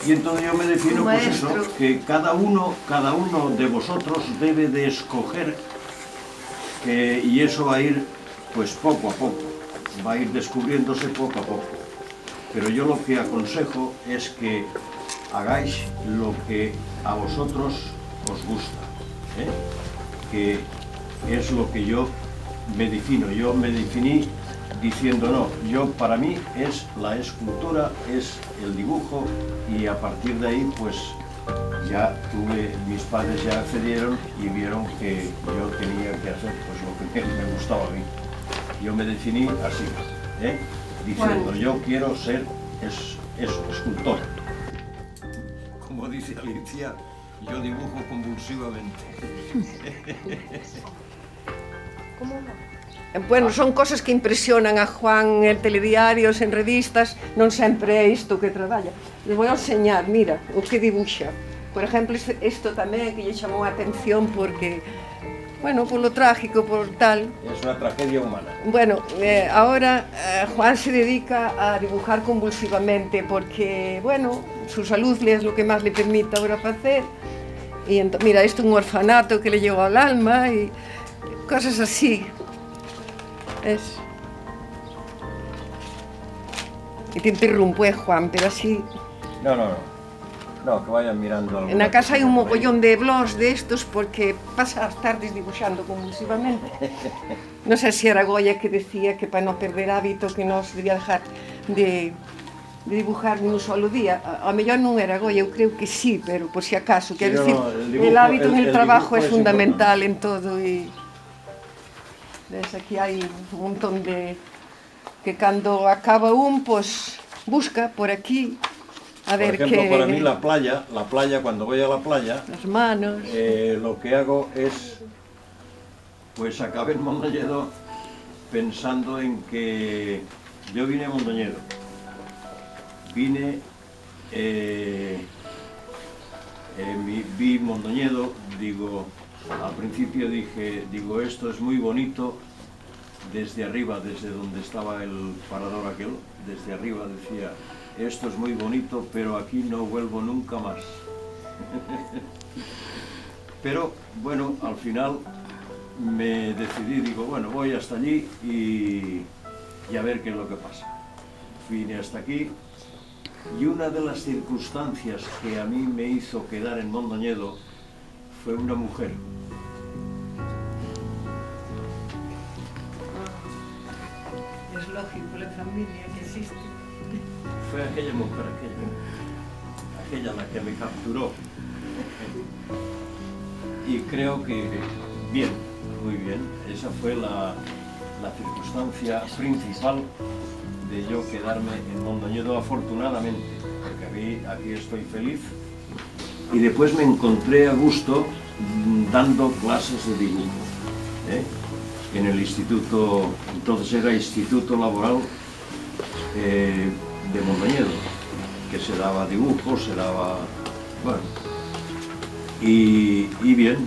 Y entonces yo me defino, pues eso, que cada uno de vosotros debe de escoger, y eso va a ir, pues poco a poco, va a ir descubriéndose poco a poco. Pero yo lo que aconsejo es que hagáis lo que a vosotros os gusta, ¿eh? Que es lo que yo me defino. Yo me definí diciendo, no, yo para mí es la escultura, es el dibujo, y a partir de ahí pues ya mis padres ya accedieron y vieron que yo tenía que hacer pues lo que me gustaba a mí. Yo me definí así, ¿eh? Diciendo, yo quiero ser escultor. Como dice Alicia, yo dibujo convulsivamente. ¿Cómo no? Bueno, son cosas que impresionan a Juan en telediarios, en revistas, non sempre é isto que traballa. Les vou a enseñar, mira, o que dibuxa. Por exemplo, isto tamén que lle chamou a atención porque, bueno, polo trágico, por tal. Es unha tragedia humana. Bueno, ahora Juan se dedica a dibujar convulsivamente porque, bueno, su salud es lo que más le permite ahora facer. Y mira, isto é un orfanato que le llegó al alma y cosas así. Y te interrumpo, Juan, pero así... No, que vayan mirando algo. En la casa hay un mogollón de blogs de estos porque pasa las tardes dibujando convulsivamente. No sé si era Goya que decía que para no perder hábito que no se debía dejar de dibujar ni un solo día. A mellor non era Goya, eu creo que sí, pero por si acaso. Quero decir, el hábito en el trabajo es fundamental en todo. Y aquí hay un montón de... que cando acaba pues busca por aquí a ver qué... Por ejemplo, para mí la playa, cuando voy a la playa, las manos... lo que hago es, pues acabé en Mondoñedo pensando en que yo vine a Mondoñedo, vi Mondoñedo, digo, al principio digo, esto es muy bonito, desde arriba, desde donde estaba el parador aquel, desde arriba decía, esto es muy bonito, pero aquí no vuelvo nunca más. Pero bueno, al final me decidí, digo, bueno, voy hasta allí y a ver qué es lo que pasa. Vine hasta aquí y una de las circunstancias que a mí me hizo quedar en Mondoñedo fue una mujer. Es lógico, la familia que existe. Fue aquella mujer, aquella la que me capturó. Y creo que bien, muy bien. Esa fue la circunstancia principal de yo quedarme en Mondoñedo, afortunadamente, porque aquí estoy feliz. Y después me encontré a gusto dando clases de dibujo, ¿eh? En el instituto, entonces era Instituto Laboral de Mondoñedo, que se daba dibujo, se daba... bueno, y bien,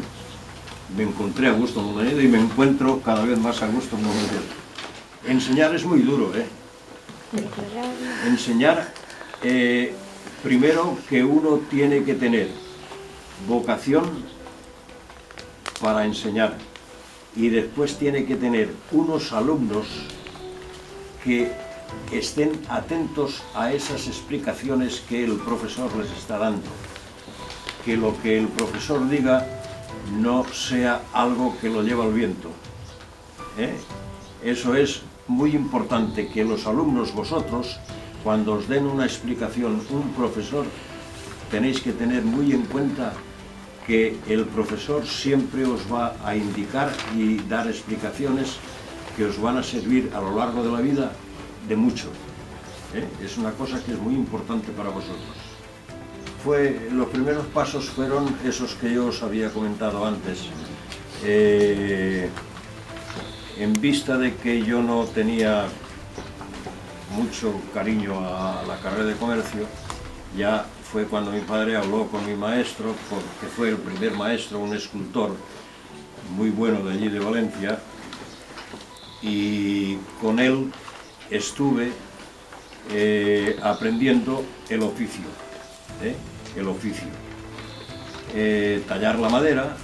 me encontré a gusto en Mondoñedo y me encuentro cada vez más a gusto en Mondoñedo. Enseñar es muy duro, ¿eh? Enseñar, primero que uno tiene que tener vocación para enseñar y después tiene que tener unos alumnos que estén atentos a esas explicaciones que el profesor les está dando, que lo que el profesor diga no sea algo que lo lleva al viento, ¿eh? Eso es muy importante, que los alumnos, vosotros, cuando os den una explicación un profesor, tenéis que tener muy en cuenta que el profesor siempre os va a indicar y dar explicaciones que os van a servir a lo largo de la vida de mucho, ¿eh? Es una cosa que es muy importante para vosotros. Los primeros pasos fueron esos que yo os había comentado antes. En vista de que yo no tenía mucho cariño a la carrera de comercio, ya fue cuando mi padre habló con mi maestro, porque fue el primer maestro, un escultor muy bueno de allí de Valencia, y con él estuve aprendiendo el oficio. el oficio. Tallar la madera,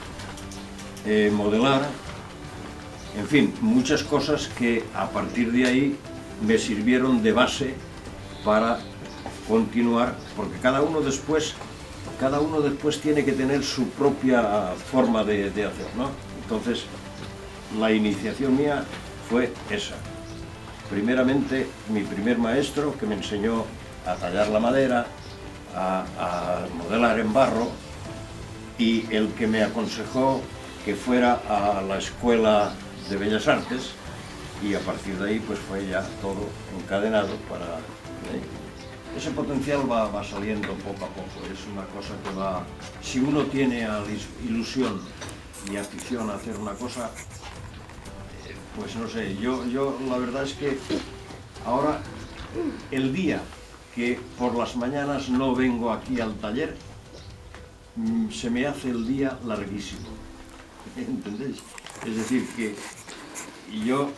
modelar, en fin, muchas cosas que a partir de ahí me sirvieron de base para continuar, porque cada uno después tiene que tener su propia forma de hacer, ¿no? Entonces, la iniciación mía fue esa. Primeramente, mi primer maestro, que me enseñó a tallar la madera, a modelar en barro, y el que me aconsejó que fuera a la Escuela de Bellas Artes, y a partir de ahí pues fue ya todo encadenado para... Ese potencial va saliendo poco a poco, es una cosa que va... Si uno tiene ilusión y afición a hacer una cosa, pues no sé, yo la verdad es que ahora el día que por las mañanas no vengo aquí al taller, se me hace el día larguísimo, ¿entendéis? Es decir, que yo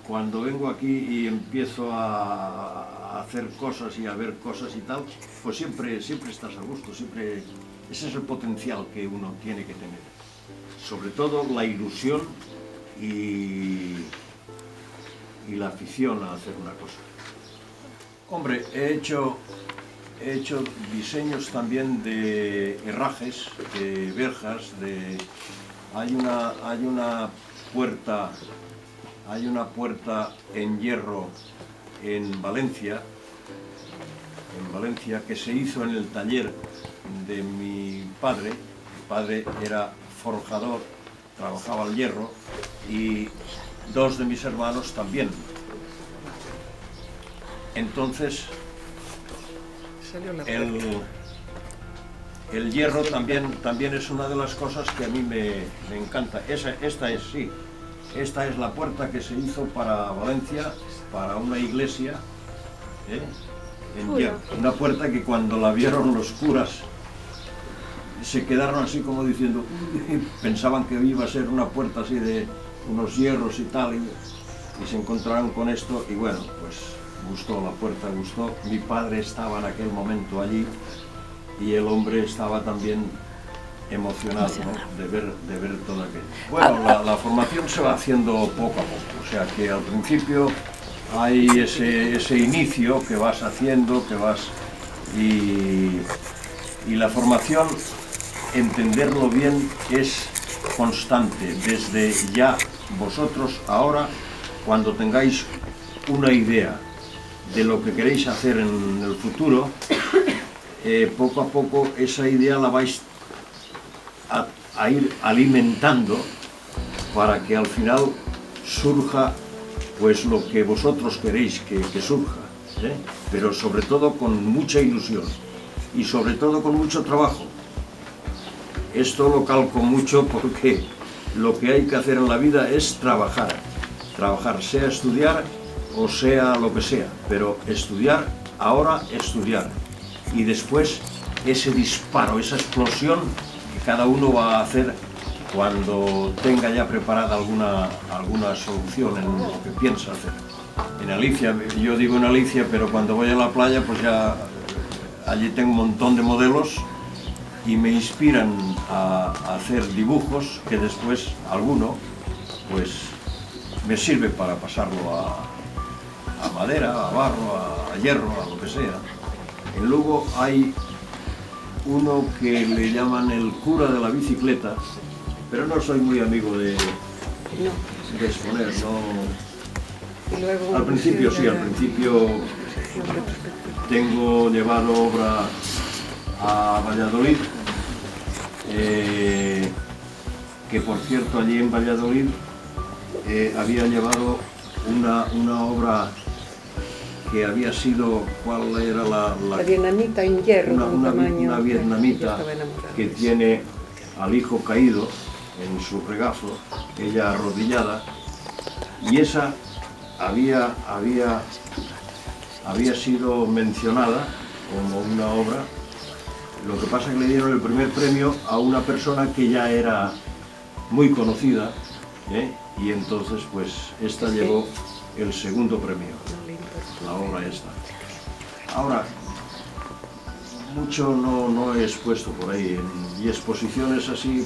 cuando vengo aquí y empiezo a hacer cosas y a ver cosas y tal, pues siempre estás a gusto, siempre... Ese es el potencial que uno tiene que tener. Sobre todo la ilusión y la afición a hacer una cosa. Hombre, he hecho diseños también de herrajes, de verjas, hay una puerta en hierro en Valencia, que se hizo en el taller de mi padre. Mi padre era forjador, trabajaba el hierro, y dos de mis hermanos también. Entonces, el hierro también es una de las cosas que a mí me encanta. Esta es la puerta que se hizo para Valencia, para una iglesia, en hierro. Una puerta que cuando la vieron los curas se quedaron así como diciendo, pensaban que iba a ser una puerta así de unos hierros y tal, y se encontraron con esto, y bueno, pues gustó, la puerta gustó. Mi padre estaba en aquel momento allí y el hombre estaba también emocionado, ¿no? de ver todo aquello. Bueno, la formación se va haciendo poco a poco, o sea que al principio hay ese inicio que vas haciendo, y la formación, entenderlo bien, es constante, desde ya vosotros ahora, cuando tengáis una idea de lo que queréis hacer en el futuro, poco a poco esa idea la vais a ir alimentando para que al final surja pues lo que vosotros queréis que surja, pero sobre todo con mucha ilusión y sobre todo con mucho trabajo. Esto lo calco mucho porque lo que hay que hacer en la vida es trabajar, sea estudiar o sea lo que sea, pero estudiar, ahora estudiar, y después ese disparo, esa explosión que cada uno va a hacer cuando tenga ya preparada alguna solución en lo que piensa hacer. En Alicia, yo digo en Alicia, pero cuando voy a la playa, pues ya allí tengo un montón de modelos y me inspiran a hacer dibujos que después alguno pues me sirve para pasarlo a madera, a barro, a hierro, a lo que sea. En Lugo hay uno que le llaman el cura de la bicicleta, pero no soy muy amigo de exponer, no. Al principio sí, al principio tengo llevado obra a Valladolid, que por cierto allí en Valladolid había llevado una obra que había sido, ¿cuál era la vietnamita en hierro? Una vietnamita que tiene al hijo caído en su regazo, ella arrodillada, y esa había sido mencionada como una obra. Lo que pasa es que le dieron el primer premio a una persona que ya era muy conocida, y entonces pues esta llevó el segundo premio, la obra esta. Ahora, mucho no he expuesto por ahí, y exposiciones así,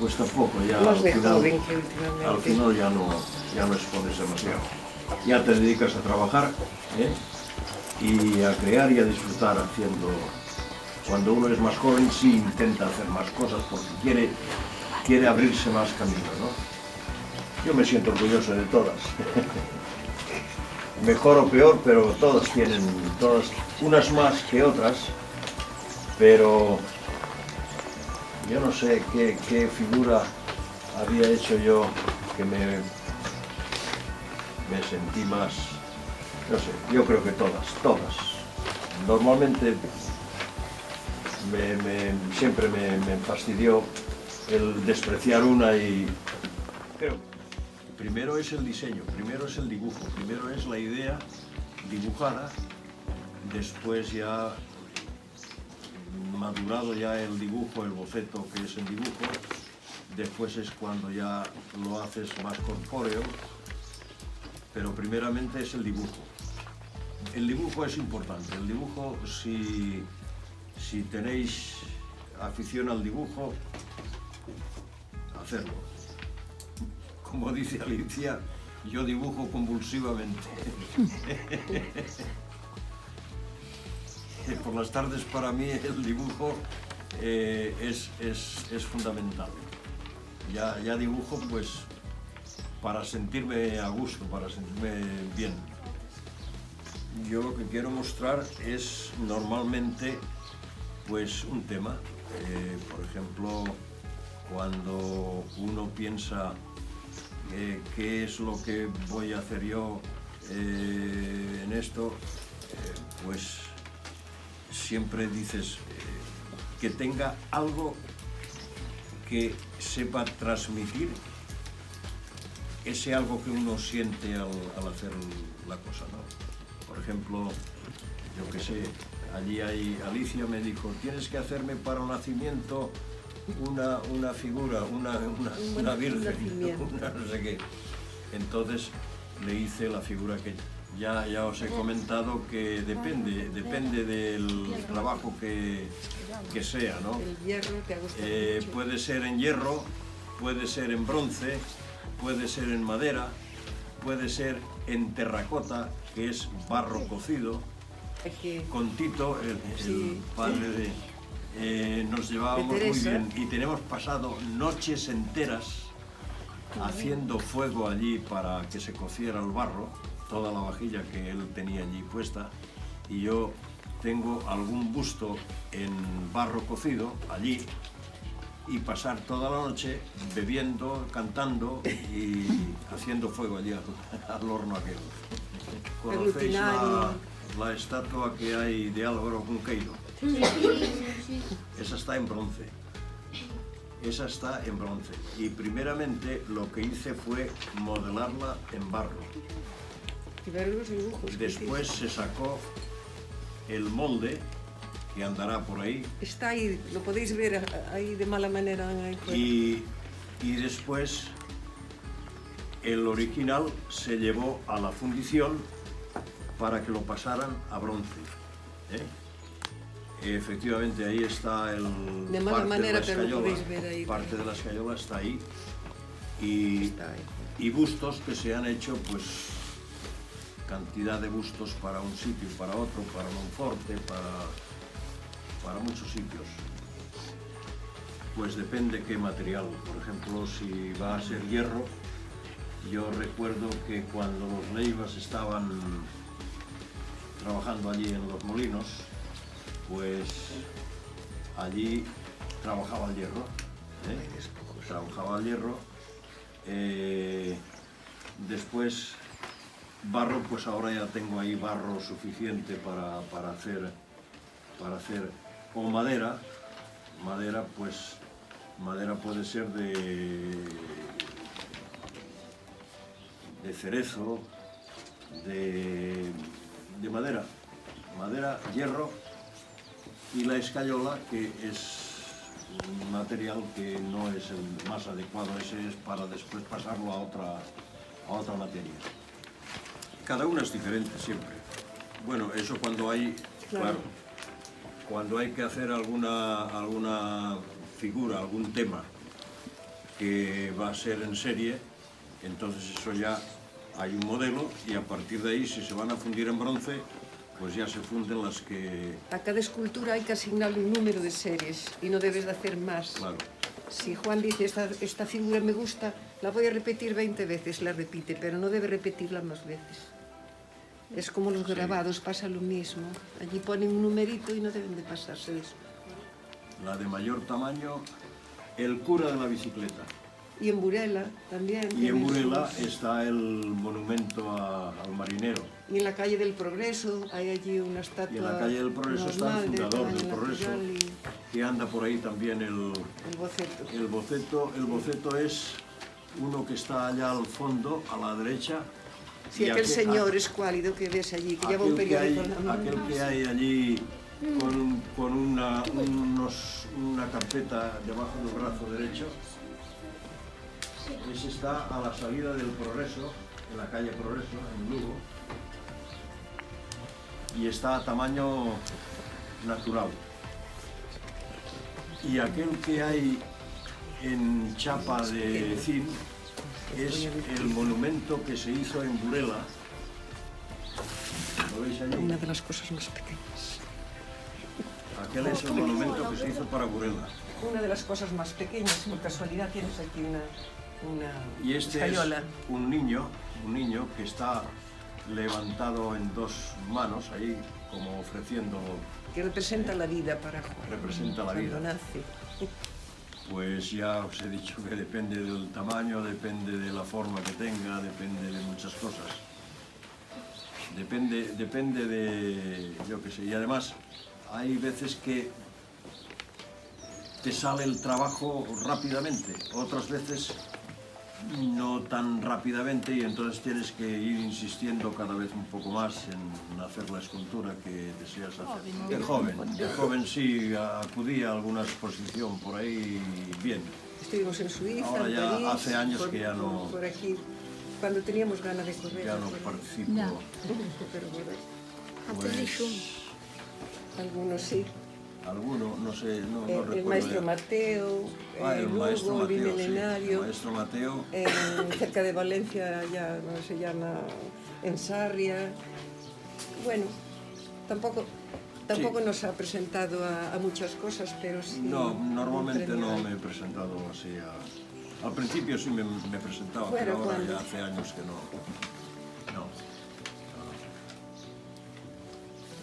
pues tampoco, ya Más de joven que últimamente. al final ya no expones demasiado. Ya te dedicas a trabajar, ¿eh? Y a crear y a disfrutar haciendo. Cuando uno es más joven sí intenta hacer más cosas porque quiere abrirse más camino, ¿no? Yo me siento orgulloso de todas. Mejor o peor, pero todas tienen, unas más que otras, pero yo no sé qué figura había hecho yo que me sentí más, no sé, yo creo que todas. Normalmente siempre me fastidió el despreciar una y creo. Primero es el diseño, primero es el dibujo, primero es la idea dibujada, después ya madurado ya el dibujo, el boceto que es el dibujo, después es cuando ya lo haces más corpóreo, pero primeramente es el dibujo. El dibujo es importante, el dibujo si tenéis afición al dibujo, hacerlo. Como dice Alicia, yo dibujo convulsivamente. Por las tardes para mí el dibujo es fundamental. Ya dibujo pues para sentirme a gusto, para sentirme bien. Yo lo que quiero mostrar es normalmente pues un tema. Por ejemplo, cuando uno piensa qué es lo que voy a hacer yo en esto, pues siempre dices que tenga algo que sepa transmitir ese algo que uno siente al hacer la cosa, ¿no? Por ejemplo, yo qué sé, allí Alicia me dijo, tienes que hacerme para un nacimiento una figura, una virgen, una no sé qué. Entonces le hice la figura que ya os he comentado que depende del trabajo que sea, ¿no? El hierro te ha gustado mucho. Puede ser en hierro, puede ser en bronce, puede ser en madera, puede ser en terracota, que es barro cocido. Con Tito, el padre de... nos llevábamos muy bien y tenemos pasado noches enteras haciendo fuego allí para que se cociera el barro, toda la vajilla que él tenía allí puesta, y yo tengo algún busto en barro cocido allí y pasar toda la noche bebiendo, cantando y haciendo fuego allí al horno aquel. ¿Conocéis la estatua que hay de Álvaro Cunqueiro? Esa está en bronce. Esa está en bronce. Y primeramente lo que hice fue modelarla en barro. Y ver los dibujos. Después se sacó el molde, que andará por ahí. Está ahí, lo podéis ver ahí de mala manera. Y después el original se llevó a la fundición para que lo pasaran a bronce. Efectivamente, ahí está de mala manera, pero lo podéis ver ahí. Parte de la escayola está ahí. Y bustos que se han hecho, pues, cantidad de bustos para un sitio, para otro, para Monforte, para muchos sitios. Pues depende qué material. Por ejemplo, si va a ser hierro, yo recuerdo que cuando los Leivas estaban trabajando allí en los molinos, pues allí trabajaba el hierro, trabajaba el hierro. Después barro, pues ahora ya tengo ahí barro suficiente para hacer, o madera. Madera, pues madera puede ser de cerezo, de madera, hierro, y la escayola, que es un material que no es el más adecuado, ese es para después pasarlo a otra materia. Cada una es diferente siempre. Bueno, eso cuando hay, claro, cuando hay que hacer alguna figura, algún tema que va a ser en serie, entonces eso ya hay un modelo y a partir de ahí, si se van a fundir en bronce, pues ya se funden las que... A cada escultura hay que asignarle un número de series y no debes de hacer más. Claro. Si Juan dice, esta figura me gusta, la voy a repetir 20 veces, la repite, pero no debe repetirla más veces. Es como los grabados, pasa lo mismo. Allí ponen un numerito y no deben de pasarse de eso. La de mayor tamaño, el cura de la bicicleta. Y en Burela también. Y en Burela sus- está el monumento al marinero. Y en la calle del Progreso hay allí una estatua. Y en la calle del Progreso está el normal, de fundador del tamaño Progreso, natural que anda por ahí también el boceto. el boceto. El boceto es uno que está allá al fondo, a la derecha. Si y aquel aquel- señor escuálido que ves allí, que lleva un aquel que hay, periódico en la mano. aquel que hay allí con una carpeta debajo del brazo derecho, ese está a la salida del Progreso, en la calle Progreso, en Lugo, y está a tamaño natural. Y aquel que hay en chapa de zinc es el monumento que se hizo en Burela. ¿Lo veis allí? Una de las cosas más pequeñas. Aquel es el monumento que se hizo para Burela. Una de las cosas más pequeñas, por casualidad tienes aquí una Y este escayola. es un niño que está levantado en dos manos, ahí como ofreciendo, Que representa la vida para Juan. representa la cuando vida. nace. Pues ya os he dicho que depende del tamaño, depende de la forma que tenga, depende de muchas cosas. Depende de, yo qué sé, y además hay veces que te sale el trabajo rápidamente, otras veces no tan rápidamente y entonces tienes que ir insistiendo cada vez un poco más en hacer la escultura que deseas hacer. De joven sí acudí a alguna exposición por ahí bien. Estuvimos en Suiza, Ahora en ya París, hace años que ya no- por aquí, cuando teníamos ganas de correr. Ya no por ahí. participo. Ya. Pero bueno, Pues, algunos sí. alguno, no sé, no El recuerdo maestro ya. Mateo, El Lugo, maestro el Mateo, sí. Milenario. El maestro Mateo. Cerca de Valencia ya no se llama en Sarria. Bueno, tampoco Sí. nos ha presentado a muchas cosas, pero sí. No, normalmente no premio. me he presentado así al principio sí me presentaba, Fuera, pero ahora ¿cuándo? ya hace años que no. No.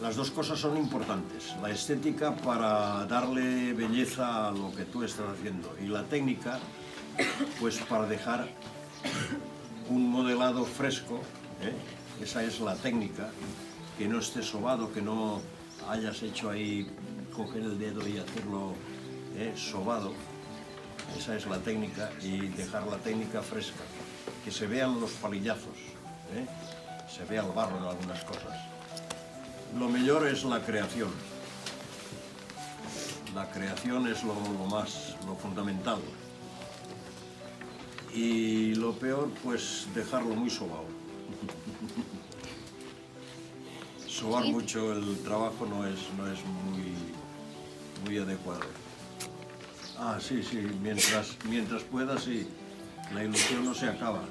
Las dos cosas son importantes. La estética para darle belleza a lo que tú estás haciendo y la técnica, pues para dejar un modelado fresco, ¿eh? Esa es la técnica, que no esté sobado, que no hayas hecho ahí coger el dedo y hacerlo sobado. Esa es la técnica y dejar la técnica fresca, que se vean los palillazos, ¿eh? Se vea el barro en algunas cosas. Lo mejor es la creación. La creación es lo fundamental. Y lo peor, pues dejarlo muy sobado. Sobar mucho el trabajo no es muy adecuado. Ah, sí, mientras pueda, sí. La ilusión no se acaba.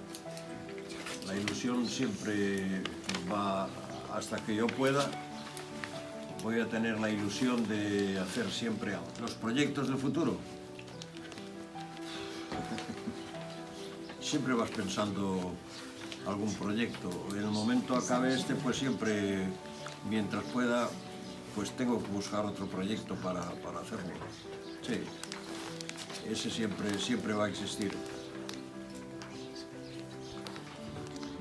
La ilusión siempre va hasta que yo pueda. Voy a tener la ilusión de hacer siempre algo. Los proyectos del futuro. Siempre vas pensando algún proyecto. En el momento acabe este, pues siempre, mientras pueda, pues tengo que buscar otro proyecto para hacerlo. Sí, ese siempre va a existir.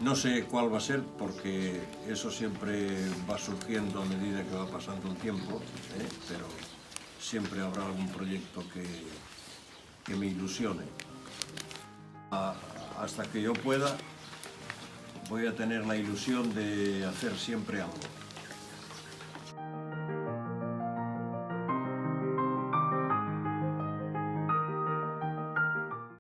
No sé cuál va a ser porque eso siempre va surgiendo a medida que va pasando el tiempo, pero siempre habrá algún proyecto que me ilusione. Hasta que yo pueda, voy a tener la ilusión de hacer siempre algo.